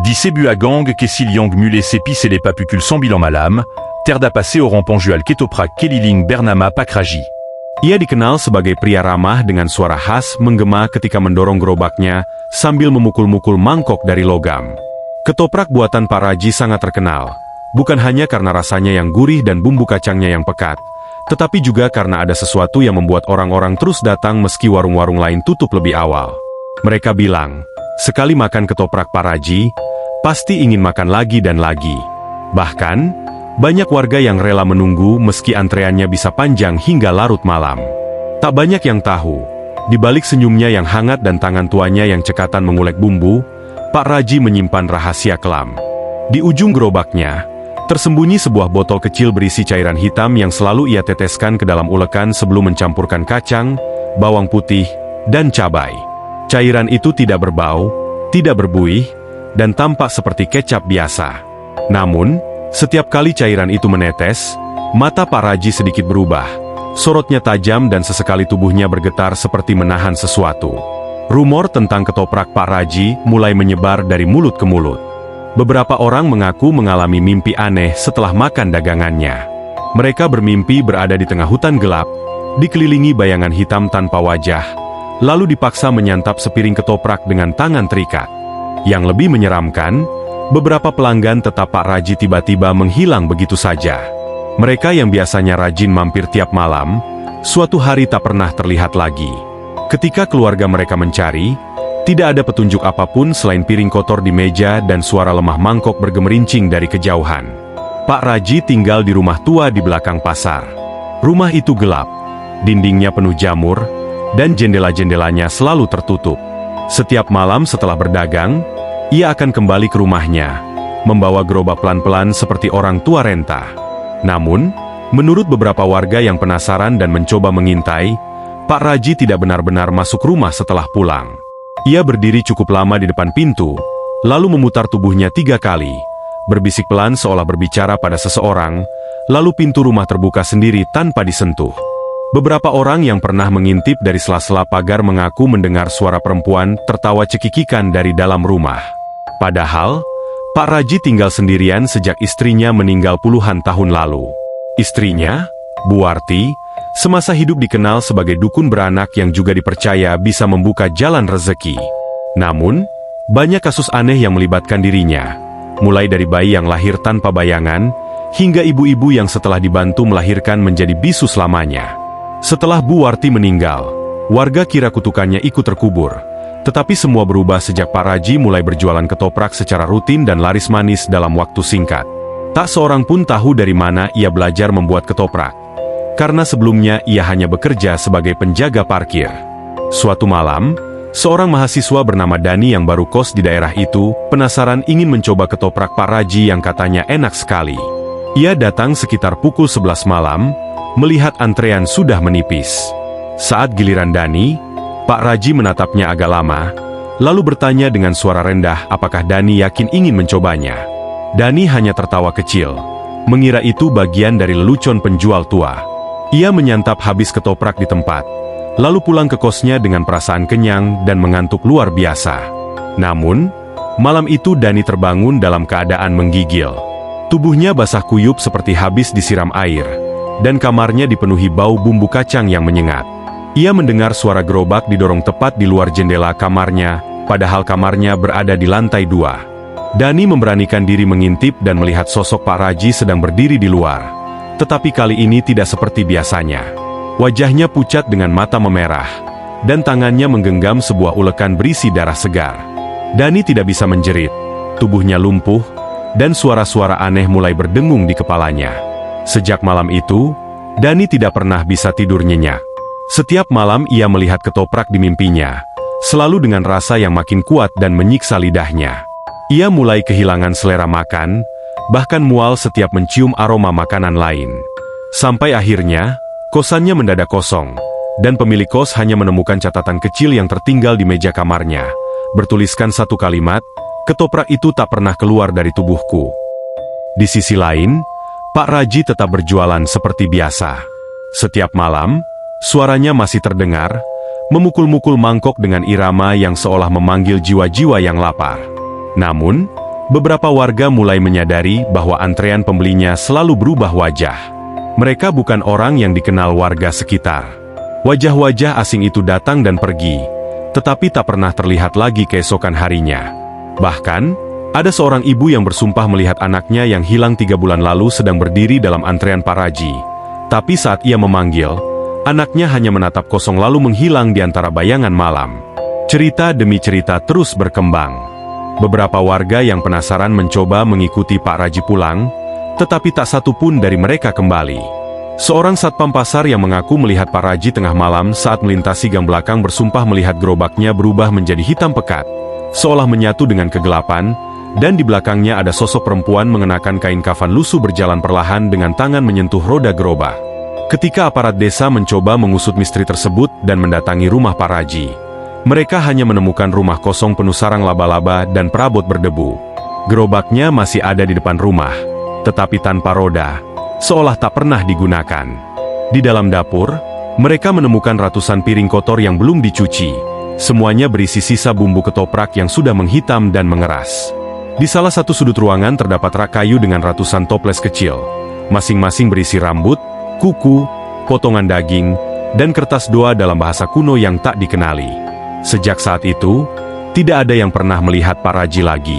Dicebu Agang Kesiliang Mule Sepi Selepa Pukul Sambilan Malam, Terda Pase Orang Penjual Ketoprak Keliling Bernama Pakraji. Ia dikenal sebagai pria ramah dengan suara khas menggema ketika mendorong gerobaknya sambil memukul-mukul mangkok dari logam. Ketoprak buatan Pak Raji sangat terkenal, bukan hanya karena rasanya yang gurih dan bumbu kacangnya yang pekat, tetapi juga karena ada sesuatu yang membuat orang-orang terus datang meski warung-warung lain tutup lebih awal. Mereka bilang, sekali makan ketoprak Pak Raji, pasti ingin makan lagi dan lagi. Bahkan, banyak warga yang rela menunggu meski antreannya bisa panjang hingga larut malam. Tak banyak yang tahu, di balik senyumnya yang hangat dan tangan tuanya yang cekatan mengulek bumbu, Pak Raji menyimpan rahasia kelam. Di ujung gerobaknya, tersembunyi sebuah botol kecil berisi cairan hitam yang selalu ia teteskan ke dalam ulekan sebelum mencampurkan kacang, bawang putih, dan cabai. Cairan itu tidak berbau, tidak berbuih, dan tampak seperti kecap biasa. Namun, setiap kali cairan itu menetes, mata Pak Raji sedikit berubah. Sorotnya tajam dan sesekali tubuhnya bergetar seperti menahan sesuatu. Rumor tentang ketoprak Pak Raji mulai menyebar dari mulut ke mulut. Beberapa orang mengaku mengalami mimpi aneh setelah makan dagangannya. Mereka bermimpi berada di tengah hutan gelap, dikelilingi bayangan hitam tanpa wajah, lalu dipaksa menyantap sepiring ketoprak dengan tangan terikat. Yang lebih menyeramkan, beberapa pelanggan tetap Pak Raji tiba-tiba menghilang begitu saja. Mereka yang biasanya rajin mampir tiap malam, suatu hari tak pernah terlihat lagi. Ketika keluarga mereka mencari, tidak ada petunjuk apapun selain piring kotor di meja dan suara lemah mangkok bergemerincing dari kejauhan. Pak Raji tinggal di rumah tua di belakang pasar. Rumah itu gelap, dindingnya penuh jamur, dan jendela-jendelanya selalu tertutup. Setiap malam setelah berdagang, ia akan kembali ke rumahnya, membawa gerobak pelan-pelan seperti orang tua renta. Namun, menurut beberapa warga yang penasaran dan mencoba mengintai, Pak Raji tidak benar-benar masuk rumah setelah pulang. Ia berdiri cukup lama di depan pintu, lalu memutar tubuhnya 3 kali, berbisik pelan seolah berbicara pada seseorang, lalu pintu rumah terbuka sendiri tanpa disentuh. Beberapa orang yang pernah mengintip dari sela-sela pagar mengaku mendengar suara perempuan tertawa cekikikan dari dalam rumah. Padahal, Pak Raji tinggal sendirian sejak istrinya meninggal puluhan tahun lalu. Istrinya, Bu Warti, semasa hidup dikenal sebagai dukun beranak yang juga dipercaya bisa membuka jalan rezeki. Namun, banyak kasus aneh yang melibatkan dirinya, mulai dari bayi yang lahir tanpa bayangan, hingga ibu-ibu yang setelah dibantu melahirkan menjadi bisu selamanya. Setelah Bu Warti meninggal, warga kira kutukannya ikut terkubur. Tetapi semua berubah sejak Pak Raji mulai berjualan ketoprak secara rutin dan laris manis dalam waktu singkat. Tak seorang pun tahu dari mana ia belajar membuat ketoprak, karena sebelumnya ia hanya bekerja sebagai penjaga parkir. Suatu malam, seorang mahasiswa bernama Dani yang baru kos di daerah itu, penasaran ingin mencoba ketoprak Pak Raji yang katanya enak sekali. Ia datang sekitar pukul 11 malam, melihat antrean sudah menipis. Saat giliran Dani, Pak Raji menatapnya agak lama, lalu bertanya dengan suara rendah apakah Dani yakin ingin mencobanya. Dani hanya tertawa kecil, mengira itu bagian dari lelucon penjual tua. Ia menyantap habis ketoprak di tempat, lalu pulang ke kosnya dengan perasaan kenyang dan mengantuk luar biasa. Namun, malam itu Dani terbangun dalam keadaan menggigil. Tubuhnya basah kuyup seperti habis disiram air, dan kamarnya dipenuhi bau bumbu kacang yang menyengat. Ia mendengar suara gerobak didorong tepat di luar jendela kamarnya, padahal kamarnya berada di lantai 2. Dani memberanikan diri mengintip dan melihat sosok Pak Raji sedang berdiri di luar. Tetapi kali ini tidak seperti biasanya. Wajahnya pucat dengan mata memerah, dan tangannya menggenggam sebuah ulekan berisi darah segar. Dani tidak bisa menjerit, tubuhnya lumpuh, dan suara-suara aneh mulai berdengung di kepalanya. Sejak malam itu, Dani tidak pernah bisa tidur nyenyak. Setiap malam ia melihat ketoprak di mimpinya, selalu dengan rasa yang makin kuat dan menyiksa lidahnya. Ia mulai kehilangan selera makan, bahkan mual setiap mencium aroma makanan lain. Sampai akhirnya, kosannya mendadak kosong, dan pemilik kos hanya menemukan catatan kecil yang tertinggal di meja kamarnya, bertuliskan satu kalimat, "Ketoprak itu tak pernah keluar dari tubuhku." Di sisi lain, Pak Raji tetap berjualan seperti biasa. Setiap malam, suaranya masih terdengar, memukul-mukul mangkok dengan irama yang seolah memanggil jiwa-jiwa yang lapar. Namun, Beberapa warga mulai menyadari bahwa antrean pembelinya selalu berubah wajah. Mereka bukan orang yang dikenal warga sekitar. Wajah-wajah asing itu datang dan pergi, tetapi tak pernah terlihat lagi keesokan harinya. Bahkan, ada seorang ibu yang bersumpah melihat anaknya yang hilang 3 bulan lalu sedang berdiri dalam antrean paraji. Tapi saat ia memanggil, anaknya hanya menatap kosong lalu menghilang di antara bayangan malam. Cerita demi cerita terus berkembang. Beberapa warga yang penasaran mencoba mengikuti Pak Raji pulang, tetapi tak satu pun dari mereka kembali. Seorang satpam pasar yang mengaku melihat Pak Raji tengah malam saat melintasi gang belakang bersumpah melihat gerobaknya berubah menjadi hitam pekat, seolah menyatu dengan kegelapan, dan di belakangnya ada sosok perempuan mengenakan kain kafan lusuh berjalan perlahan dengan tangan menyentuh roda gerobak. Ketika aparat desa mencoba mengusut misteri tersebut dan mendatangi rumah Pak Raji, mereka hanya menemukan rumah kosong penuh sarang laba-laba dan perabot berdebu. Gerobaknya masih ada di depan rumah, tetapi tanpa roda, seolah tak pernah digunakan. Di dalam dapur, mereka menemukan ratusan piring kotor yang belum dicuci. Semuanya berisi sisa bumbu ketoprak yang sudah menghitam dan mengeras. Di salah satu sudut ruangan terdapat rak kayu dengan ratusan toples kecil. Masing-masing berisi rambut, kuku, potongan daging, dan kertas doa dalam bahasa kuno yang tak dikenali. Sejak saat itu, tidak ada yang pernah melihat Pak Raji lagi.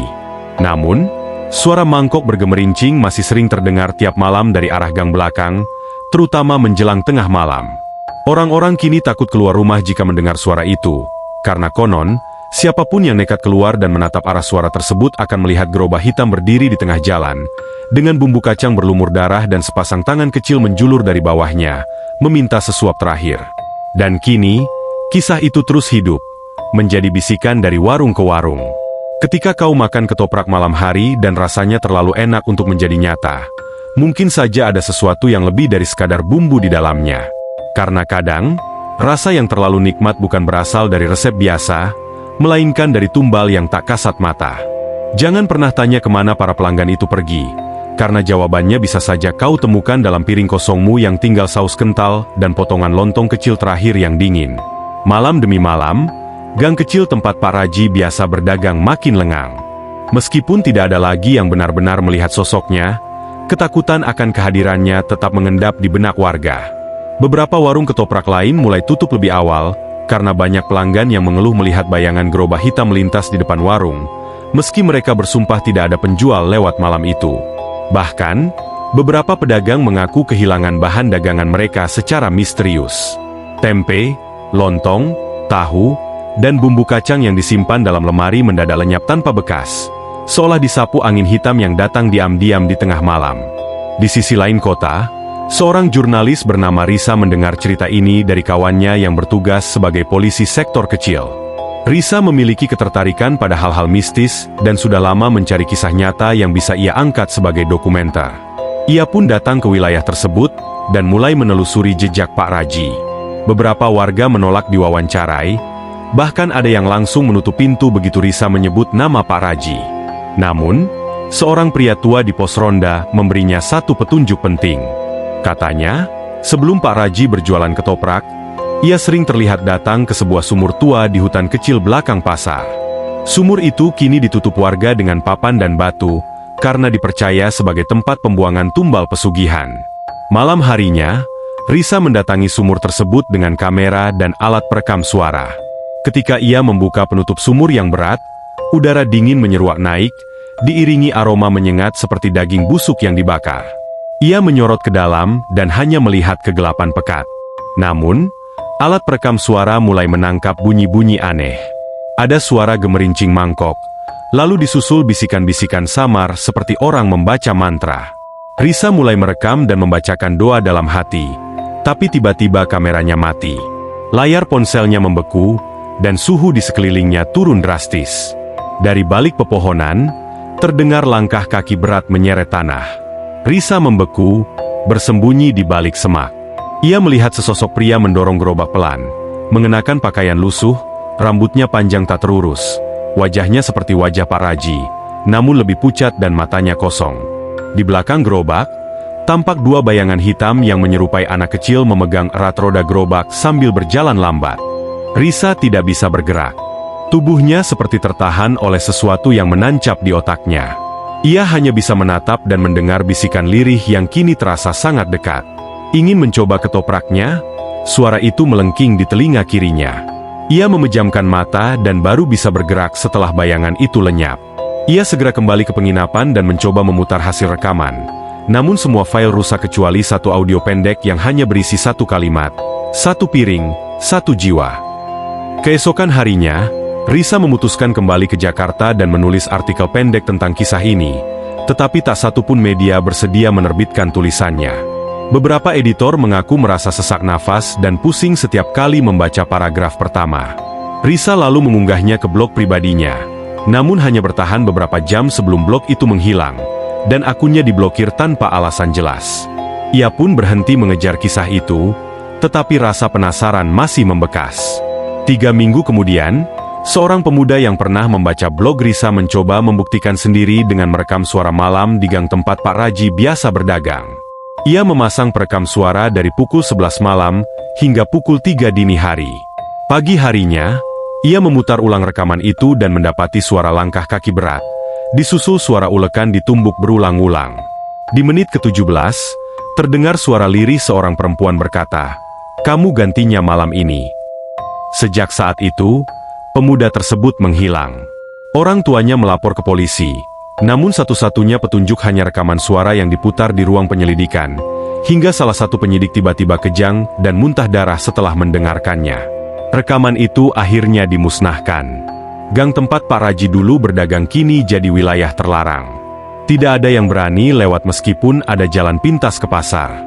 Namun, suara mangkok bergemerincing masih sering terdengar tiap malam dari arah gang belakang, terutama menjelang tengah malam. Orang-orang kini takut keluar rumah jika mendengar suara itu, karena konon, siapapun yang nekat keluar dan menatap arah suara tersebut akan melihat gerobak hitam berdiri di tengah jalan, dengan bumbu kacang berlumur darah dan sepasang tangan kecil menjulur dari bawahnya, meminta sesuap terakhir. Dan kini, kisah itu terus hidup, menjadi bisikan dari warung ke warung. Ketika kau makan ketoprak malam hari dan rasanya terlalu enak untuk menjadi nyata, mungkin saja ada sesuatu yang lebih dari sekadar bumbu di dalamnya. Karena kadang, rasa yang terlalu nikmat bukan berasal dari resep biasa, melainkan dari tumbal yang tak kasat mata. Jangan pernah tanya kemana para pelanggan itu pergi, karena jawabannya bisa saja kau temukan dalam piring kosongmu yang tinggal saus kental dan potongan lontong kecil terakhir yang dingin. Malam demi malam, gang kecil tempat Pak Raji biasa berdagang makin lengang. Meskipun tidak ada lagi yang benar-benar melihat sosoknya, ketakutan akan kehadirannya tetap mengendap di benak warga. Beberapa warung ketoprak lain mulai tutup lebih awal, karena banyak pelanggan yang mengeluh melihat bayangan gerobak hitam melintas di depan warung, meski mereka bersumpah tidak ada penjual lewat malam itu. Bahkan, beberapa pedagang mengaku kehilangan bahan dagangan mereka secara misterius. Tempe, lontong, tahu, dan bumbu kacang yang disimpan dalam lemari mendadak lenyap tanpa bekas, seolah disapu angin hitam yang datang diam-diam di tengah malam. Di sisi lain kota, seorang jurnalis bernama Risa mendengar cerita ini dari kawannya yang bertugas sebagai polisi sektor kecil. Risa memiliki ketertarikan pada hal-hal mistis dan sudah lama mencari kisah nyata yang bisa ia angkat sebagai dokumenter. Ia pun datang ke wilayah tersebut dan mulai menelusuri jejak Pak Raji. Beberapa warga menolak diwawancarai, bahkan ada yang langsung menutup pintu begitu Risa menyebut nama Pak Raji. Namun, seorang pria tua di pos ronda memberinya satu petunjuk penting. Katanya, sebelum Pak Raji berjualan ketoprak, ia sering terlihat datang ke sebuah sumur tua di hutan kecil belakang pasar. Sumur itu kini ditutup warga dengan papan dan batu, karena dipercaya sebagai tempat pembuangan tumbal pesugihan. Malam harinya, Risa mendatangi sumur tersebut dengan kamera dan alat perekam suara. Ketika ia membuka penutup sumur yang berat, udara dingin menyeruak naik, diiringi aroma menyengat seperti daging busuk yang dibakar. Ia menyorot ke dalam dan hanya melihat kegelapan pekat. Namun, alat perekam suara mulai menangkap bunyi-bunyi aneh. Ada suara gemerincing mangkok, lalu disusul bisikan-bisikan samar seperti orang membaca mantra. Risa mulai merekam dan membacakan doa dalam hati. Tapi tiba-tiba kameranya mati. Layar ponselnya membeku, dan suhu di sekelilingnya turun drastis. Dari balik pepohonan, terdengar langkah kaki berat menyeret tanah. Risa membeku, bersembunyi di balik semak. Ia melihat sesosok pria mendorong gerobak pelan, mengenakan pakaian lusuh, rambutnya panjang tak terurus. Wajahnya seperti wajah Pak Raji, namun lebih pucat dan matanya kosong. Di belakang gerobak, tampak dua bayangan hitam yang menyerupai anak kecil memegang erat roda gerobak sambil berjalan lambat. Risa tidak bisa bergerak. Tubuhnya seperti tertahan oleh sesuatu yang menancap di otaknya. Ia hanya bisa menatap dan mendengar bisikan lirih yang kini terasa sangat dekat. Ingin mencoba ketopraknya, suara itu melengking di telinga kirinya. Ia memejamkan mata dan baru bisa bergerak setelah bayangan itu lenyap. Ia segera kembali ke penginapan dan mencoba memutar hasil rekaman. Namun semua file rusak kecuali satu audio pendek yang hanya berisi satu kalimat. Satu piring, satu jiwa. Keesokan harinya, Risa memutuskan kembali ke Jakarta dan menulis artikel pendek tentang kisah ini. Tetapi tak satu pun media bersedia menerbitkan tulisannya. Beberapa editor mengaku merasa sesak nafas dan pusing setiap kali membaca paragraf pertama. Risa lalu mengunggahnya ke blog pribadinya. Namun hanya bertahan beberapa jam sebelum blog itu menghilang. Dan akunnya diblokir tanpa alasan jelas. Ia pun berhenti mengejar kisah itu, tetapi rasa penasaran masih membekas. 3 minggu kemudian, seorang pemuda yang pernah membaca blog Risa mencoba membuktikan sendiri dengan merekam suara malam di gang tempat Pak Raji biasa berdagang. Ia memasang perekam suara dari pukul 11 malam hingga pukul 3 dini hari. Pagi harinya, ia memutar ulang rekaman itu dan mendapati suara langkah kaki berat. Disusul suara ulekan ditumbuk berulang-ulang. Di menit ke-17, terdengar suara lirih seorang perempuan berkata, "Kamu gantinya malam ini." Sejak saat itu, pemuda tersebut menghilang. Orang tuanya melapor ke polisi, namun satu-satunya petunjuk hanya rekaman suara yang diputar di ruang penyelidikan, hingga salah satu penyidik tiba-tiba kejang dan muntah darah setelah mendengarkannya. Rekaman itu akhirnya dimusnahkan. Gang tempat Pak Raji dulu berdagang kini jadi wilayah terlarang. Tidak ada yang berani lewat meskipun ada jalan pintas ke pasar.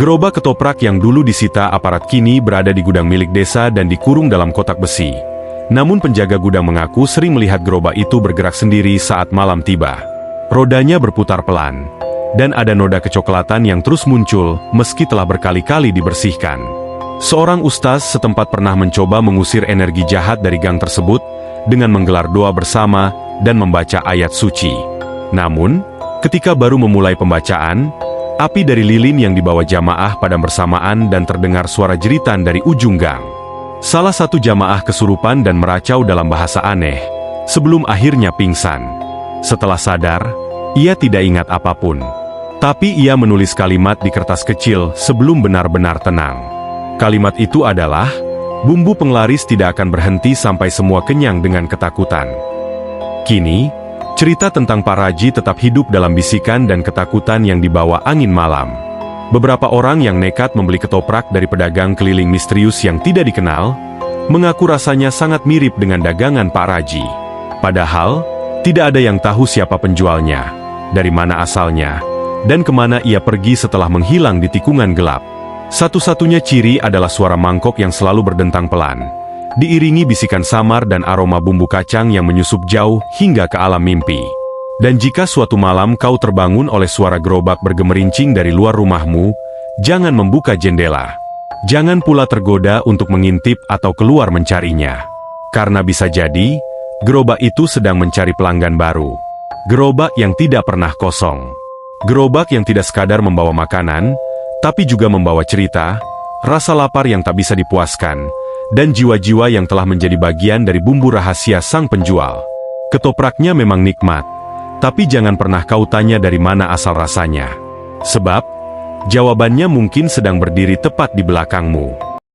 Gerobak ketoprak yang dulu disita aparat kini berada di gudang milik desa dan dikurung dalam kotak besi. Namun penjaga gudang mengaku sering melihat gerobak itu bergerak sendiri saat malam tiba. Rodanya berputar pelan, dan ada noda kecoklatan yang terus muncul meski telah berkali-kali dibersihkan. Seorang ustaz setempat pernah mencoba mengusir energi jahat dari gang tersebut dengan menggelar doa bersama dan membaca ayat suci. Namun, ketika baru memulai pembacaan, api dari lilin yang dibawa jamaah padam bersamaan dan terdengar suara jeritan dari ujung gang. Salah satu jamaah kesurupan dan meracau dalam bahasa aneh, sebelum akhirnya pingsan. Setelah sadar, ia tidak ingat apapun. Tapi ia menulis kalimat di kertas kecil sebelum benar-benar tenang. Kalimat itu adalah, "Bumbu penglaris tidak akan berhenti sampai semua kenyang dengan ketakutan." Kini, cerita tentang Pak Raji tetap hidup dalam bisikan dan ketakutan yang dibawa angin malam. Beberapa orang yang nekat membeli ketoprak dari pedagang keliling misterius yang tidak dikenal, mengaku rasanya sangat mirip dengan dagangan Pak Raji. Padahal, tidak ada yang tahu siapa penjualnya, dari mana asalnya, dan kemana ia pergi setelah menghilang di tikungan gelap. Satu-satunya ciri adalah suara mangkok yang selalu berdentang pelan, diiringi bisikan samar dan aroma bumbu kacang yang menyusup jauh hingga ke alam mimpi. Dan jika suatu malam kau terbangun oleh suara gerobak bergemerincing dari luar rumahmu, jangan membuka jendela. Jangan pula tergoda untuk mengintip atau keluar mencarinya. Karena bisa jadi, gerobak itu sedang mencari pelanggan baru. Gerobak yang tidak pernah kosong. Gerobak yang tidak sekadar membawa makanan, tapi juga membawa cerita, rasa lapar yang tak bisa dipuaskan, dan jiwa-jiwa yang telah menjadi bagian dari bumbu rahasia sang penjual. Ketopraknya memang nikmat, tapi jangan pernah kau tanya dari mana asal rasanya. Sebab, jawabannya mungkin sedang berdiri tepat di belakangmu.